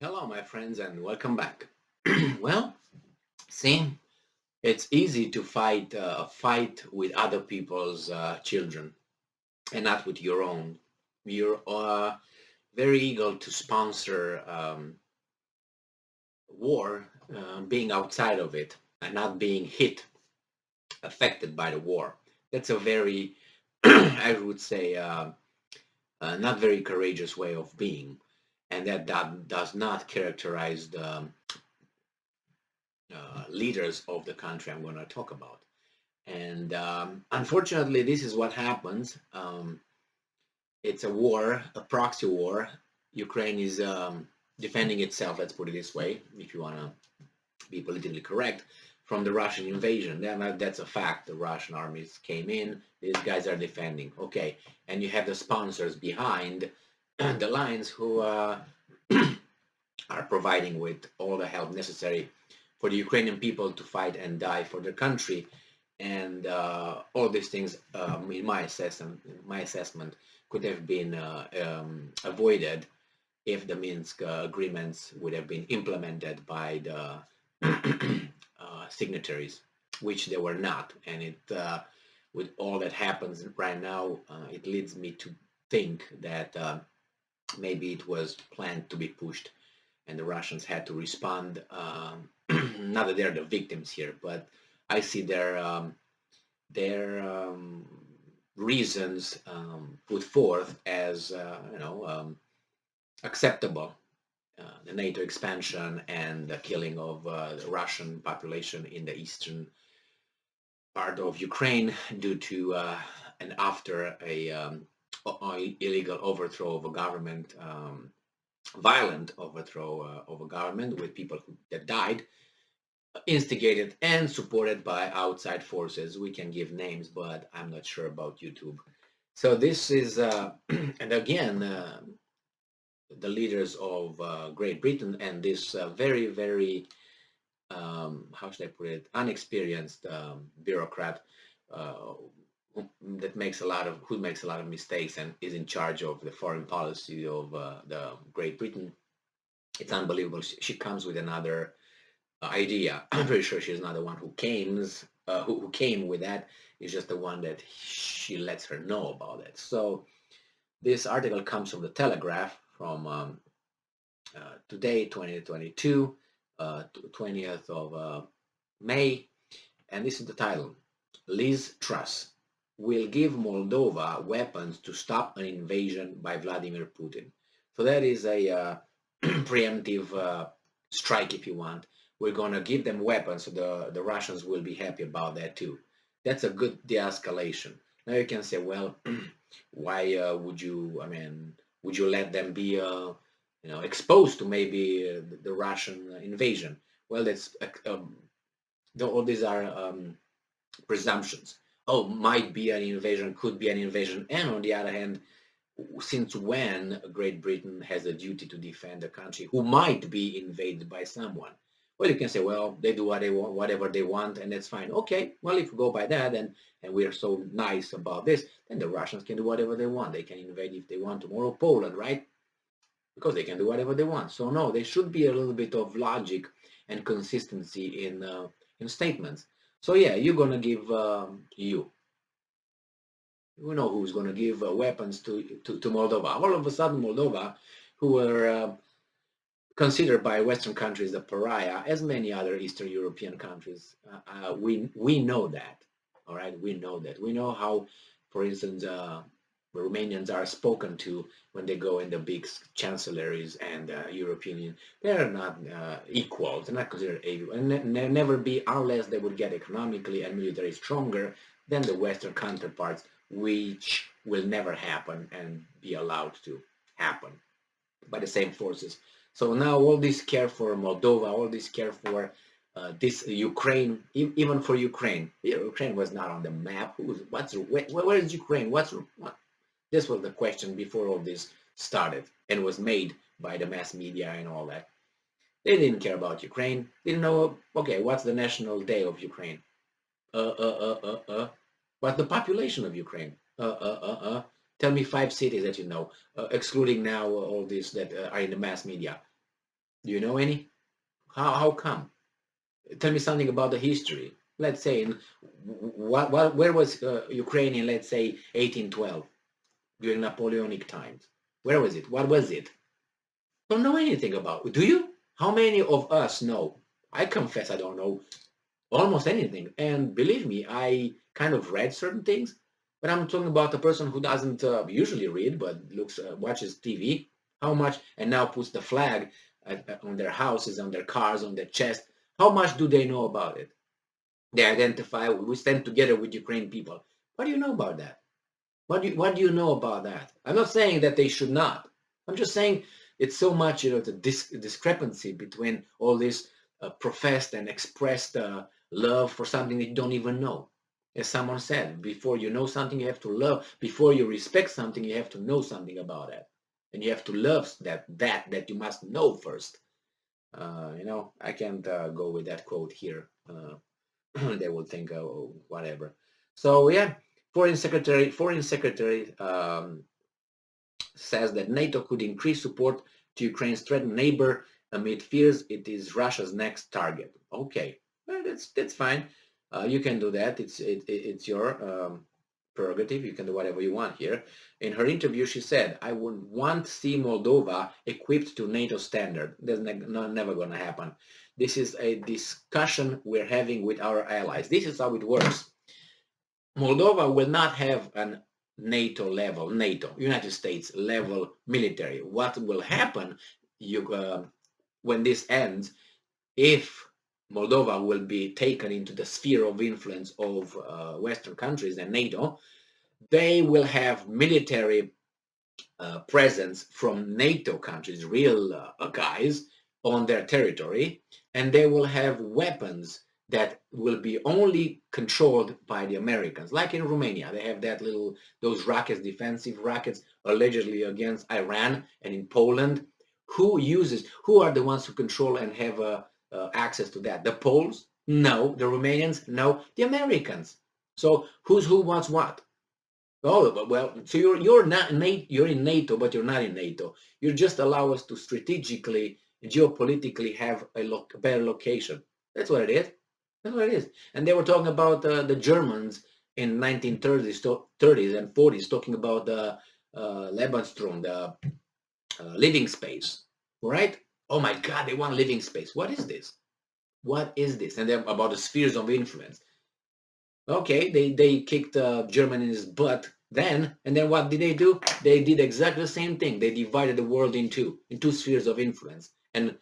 Hello, my friends, and welcome back. Well, see, it's easy to fight with other people's children and not with your own. You're very eager to sponsor war, being outside of it and not being affected by the war. That's a very, I would say, not very courageous way of being, and that does not characterize the leaders of the country I'm going to talk about. And unfortunately, this is what happens. It's a war, a proxy war. Ukraine is defending itself, let's put it this way, if you want to be politically correct, from the Russian invasion. That's a fact. The Russian armies came in. These guys are defending. Okay. And you have the sponsors behind the lines who are providing with all the help necessary for the Ukrainian people to fight and die for their country. And all these things, in my assessment, could have been avoided if the Minsk agreements would have been implemented by the signatories, which they were not. And with all that happens right now, it leads me to think that maybe it was planned to be pushed and the Russians had to respond. Not that they're the victims here, but I see their reasons put forth as acceptable. The NATO expansion and the killing of the Russian population in the eastern part of Ukraine due to and after a illegal overthrow of a government, violent overthrow of a government with people that died, instigated and supported by outside forces. We can give names, but I'm not sure about YouTube. So this is, and again, the leaders of Great Britain and this very, how should I put it, unexperienced bureaucrat who makes a lot of mistakes and is in charge of the foreign policy of the Great Britain. It's unbelievable. She comes with another idea. I'm pretty sure she's not the one who came with that. It's just the one that she lets her know about it. So this article comes from the Telegraph from today, 2022, 20th of May, and this is the title: Liz Truss will give Moldova weapons to stop an invasion by Vladimir Putin. So that is a preemptive strike, if you want. We're going to give them weapons, so the Russians will be happy about that too. That's a good de-escalation. Now you can say, well, why would you let them be, exposed to maybe the Russian invasion? Well, that's all these are presumptions. Oh, might be an invasion, could be an invasion, and on the other hand, since when Great Britain has a duty to defend a country who might be invaded by someone? Well, you can say, well, they do what they want, whatever they want, and that's fine. Okay, well, if we go by that, and we are so nice about this, then the Russians can do whatever they want. They can invade if they want tomorrow Poland, right? Because they can do whatever they want. So no, there should be a little bit of logic and consistency in statements. So yeah, you're gonna give you know who's going to give weapons to Moldova. All of a sudden, Moldova, who were considered by Western countries the pariah, as many other Eastern European countries, we know that. All right, we know that. We know how, for instance, Romanians are spoken to when they go in the big chancelleries and European Union. They're not equal. They're not considered equal, and never be unless they would get economically and military stronger than the Western counterparts, which will never happen and be allowed to happen by the same forces. So now all this care for Moldova, all this care for this Ukraine, even for Ukraine. Ukraine was not on the map. Where is Ukraine? What? This was the question before all this started and was made by the mass media and all that. They didn't care about Ukraine. They didn't know, okay, what's the national day of Ukraine? What's the population of Ukraine? Tell me 5 cities that you know, excluding now all these that are in the mass media. Do you know any? How come? Tell me something about the history. Let's say, where was Ukraine in, let's say, 1812, during Napoleonic times? Where was it? What was it? Don't know anything about it. Do you? How many of us know? I confess I don't know almost anything. And believe me, I kind of read certain things, but I'm talking about a person who doesn't usually read, but watches TV. How much, and now puts the flag on their houses, on their cars, on their chest. How much do they know about it? They identify, we stand together with Ukrainian people. What do you know about that? What do you know about that? I'm not saying that they should not. I'm just saying it's so much, the discrepancy between all this professed and expressed love for something that you don't even know. As someone said, before you know something, you have to love. Before you respect something, you have to know something about it, and you have to love that you must know first. I can't go with that quote here. They will think, oh, whatever. So yeah, foreign secretary says that NATO could increase support to Ukraine's threatened neighbor amid fears it is Russia's next target. Okay, well, that's fine. You can do that. It's your prerogative. You can do whatever you want here. In her interview, she said, "I would want to see Moldova equipped to NATO standard. That's never going to happen. This is a discussion we're having with our allies. This is how it works. Moldova will not have an NATO, United States level military. What will happen when this ends, if Moldova will be taken into the sphere of influence of Western countries and NATO, they will have military presence from NATO countries, real guys, on their territory, and they will have weapons that will be only controlled by the Americans. Like in Romania, they have those rockets, defensive rockets, allegedly against Iran, and in Poland. Who are the ones who control and have access to that? The Poles? No. The Romanians? No. The Americans. So who wants what? Oh, well, so you're not you're in NATO, but you're not in NATO. You just allow us to strategically, geopolitically have a better location. That's what it is. That's what it is. And they were talking about the Germans in 1930s, 30s and 40s, talking about the Lebensraum, the living space, right? Oh my God, they want living space. What is this? What is this? And they're about the spheres of influence. Okay, they kicked Germany's butt then, and then what did they do? They did exactly the same thing. They divided the world in two spheres of influence and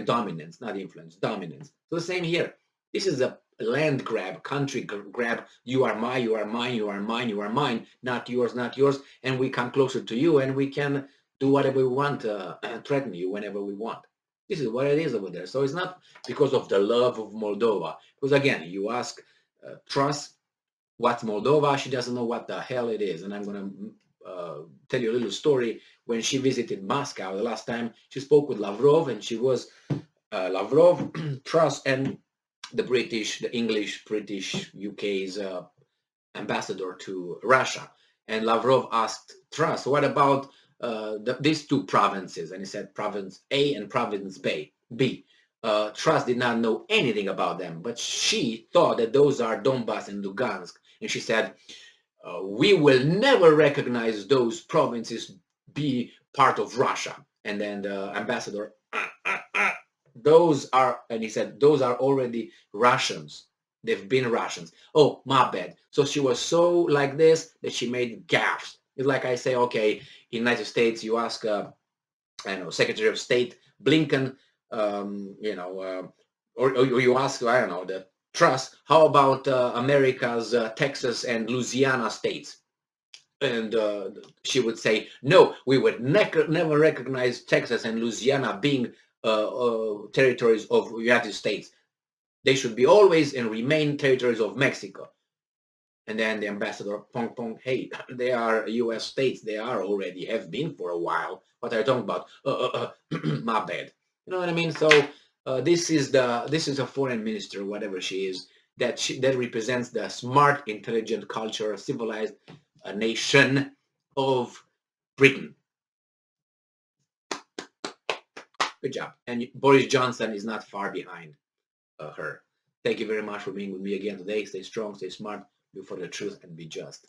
dominance, not influence, dominance. So the same here. This is a land grab, country grab. You are mine, you are mine, you are mine, you are mine, not yours, not yours, and we come closer to you, and we can do whatever we want, and threaten you whenever we want. This is what it is over there. So it's not because of the love of Moldova. Because again, you ask Truss, what's Moldova? She doesn't know what the hell it is. And I'm going to tell you a little story. When she visited Moscow the last time, she spoke with Lavrov, and she was Lavrov, Truss, and the English, British, UK's ambassador to Russia. And Lavrov asked Truss, what about these two provinces? And he said Province A and Province B. Truss did not know anything about them, but she thought that those are Donbass and Lugansk. And she said, we will never recognize those provinces be part of Russia. And then the ambassador, those are, and he said, those are already Russians. They've been Russians. Oh, my bad. So she was so like this that she made gaffes. It's like I say, okay, in the United States, you ask, Secretary of State Blinken, or you ask, I don't know, the Truss, how about America's Texas and Louisiana states? And she would say, no, we would never recognize Texas and Louisiana being territories of the United States. They should be always and remain territories of Mexico. And then the ambassador, pong pong, hey, they are U.S. states. They are already, have been for a while. What are you talking about? My bad. You know what I mean? So this is a foreign minister, whatever she is, that represents the smart, intelligent, culture, civilized nation of Britain. Good job. And Boris Johnson is not far behind her. Thank you very much for being with me again today. Stay strong, stay smart, look for the truth, and be just.